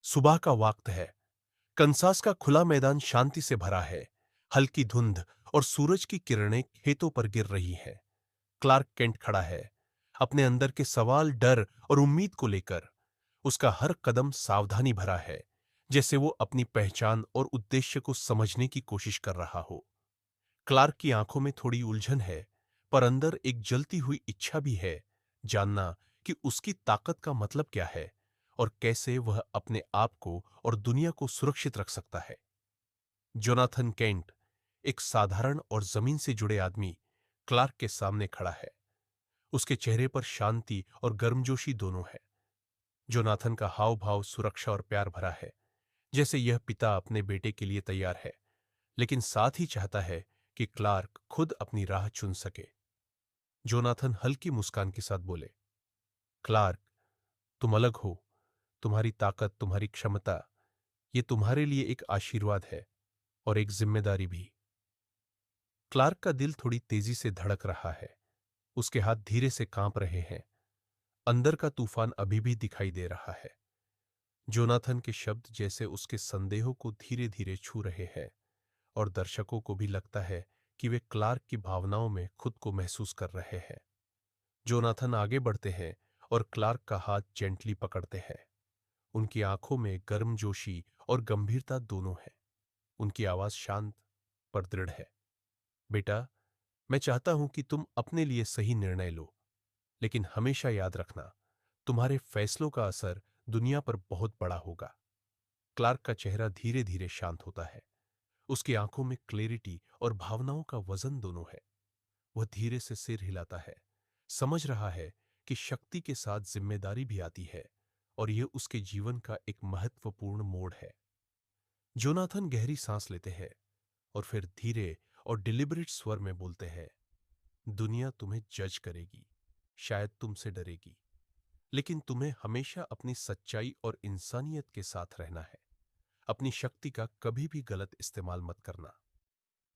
सुबह का वक्त है। कंसास का खुला मैदान शांति से भरा है। हल्की धुंध और सूरज की किरणें खेतों पर गिर रही हैं। क्लार्क केंट खड़ा है, अपने अंदर के सवाल, डर और उम्मीद को लेकर। उसका हर कदम सावधानी भरा है, जैसे वो अपनी पहचान और उद्देश्य को समझने की कोशिश कर रहा हो। क्लार्क की आंखों में थोड़ी उलझन है, पर अंदर एक जलती हुई इच्छा भी है, जानना कि उसकी ताकत का मतलब क्या है और कैसे वह अपने आप को और दुनिया को सुरक्षित रख सकता है। जोनाथन केंट, एक साधारण और जमीन से जुड़े आदमी, क्लार्क के सामने खड़ा है। उसके चेहरे पर शांति और गर्मजोशी दोनों है। जोनाथन का हाव भाव सुरक्षा और प्यार भरा है, जैसे यह पिता अपने बेटे के लिए तैयार है, लेकिन साथ ही चाहता है कि क्लार्क खुद अपनी राह चुन सके। जोनाथन हल्की मुस्कान के साथ बोले, क्लार्क, तुम अलग हो। तुम्हारी ताकत, तुम्हारी क्षमता, ये तुम्हारे लिए एक आशीर्वाद है और एक जिम्मेदारी भी। क्लार्क का दिल थोड़ी तेजी से धड़क रहा है। उसके हाथ धीरे से कांप रहे हैं। अंदर का तूफान अभी भी दिखाई दे रहा है। जोनाथन के शब्द जैसे उसके संदेहों को धीरे धीरे छू रहे हैं, और दर्शकों को भी लगता है कि वे क्लार्क की भावनाओं में खुद को महसूस कर रहे हैं। जोनाथन आगे बढ़ते हैं और क्लार्क का हाथ जेंटली पकड़ते हैं। उनकी आंखों में गर्मजोशी और गंभीरता दोनों है। उनकी आवाज शांत पर दृढ़ है। बेटा, मैं चाहता हूं कि तुम अपने लिए सही निर्णय लो, लेकिन हमेशा याद रखना, तुम्हारे फैसलों का असर दुनिया पर बहुत बड़ा होगा। क्लार्क का चेहरा धीरे धीरे शांत होता है। उसकी आंखों में क्लैरिटी और भावनाओं का वजन दोनों है। वह धीरे से सिर हिलाता है, समझ रहा है कि शक्ति के साथ जिम्मेदारी भी आती है, और यह उसके जीवन का एक महत्वपूर्ण मोड़ है। जोनाथन गहरी सांस लेते हैं और फिर धीरे और डिलिबरेट स्वर में बोलते हैं, दुनिया तुम्हें जज करेगी, शायद तुमसे डरेगी, लेकिन तुम्हें हमेशा अपनी सच्चाई और इंसानियत के साथ रहना है। अपनी शक्ति का कभी भी गलत इस्तेमाल मत करना।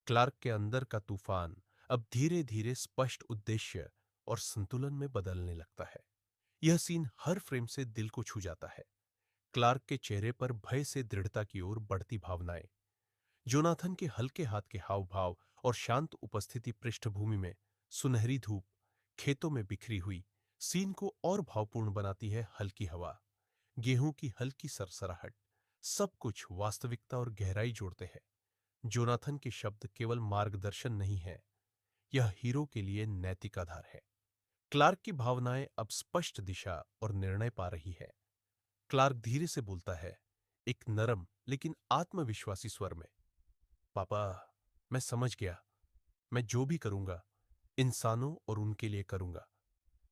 क्लार्क के अंदर का तूफान अब धीरे धीरे स्पष्ट उद्देश्य और संतुलन में बदलने लगता है। यह सीन हर फ्रेम से दिल को छू जाता है। क्लार्क के चेहरे पर भय से दृढ़ता की ओर बढ़ती भावनाएं, जोनाथन के हल्के हाथ के हाव भाव और शांत उपस्थिति, पृष्ठभूमि में सुनहरी धूप, खेतों में बिखरी हुई, सीन को और भावपूर्ण बनाती है। हल्की हवा, गेहूं की हल्की सरसराहट, सब कुछ वास्तविकता और गहराई जोड़ते हैं। जोनाथन के शब्द केवल मार्गदर्शन नहीं है, यह हीरो के लिए नैतिक आधार है। क्लार्क की भावनाएं अब स्पष्ट दिशा और निर्णय पा रही है। क्लार्क धीरे से बोलता है, एक नरम लेकिन आत्मविश्वासी स्वर में, पापा, मैं समझ गया। मैं जो भी करूंगा, इंसानों और उनके लिए करूंगा।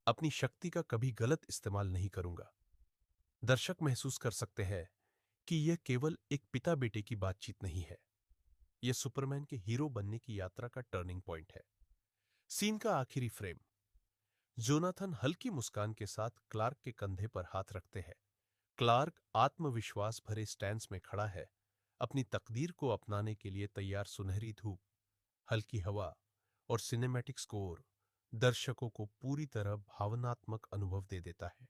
अपनी शक्ति का कभी गलत इस्तेमाल नहीं करूंगा। दर्शक महसूस कर सकते हैं कि यह केवल एक पिता बेटे की बातचीत नहीं है, यह सुपरमैन के हीरो बनने की यात्रा का टर्निंग पॉइंट है। सीन का आखिरी फ्रेम, जोनाथन हल्की मुस्कान के साथ क्लार्क के कंधे पर हाथ रखते हैं। क्लार्क आत्मविश्वास भरे स्टैंस में खड़ा है, अपनी तकदीर को अपनाने के लिए तैयार। सुनहरी धूप, हल्की हवा और सिनेमैटिक स्कोर दर्शकों को पूरी तरह भावनात्मक अनुभव दे देता है।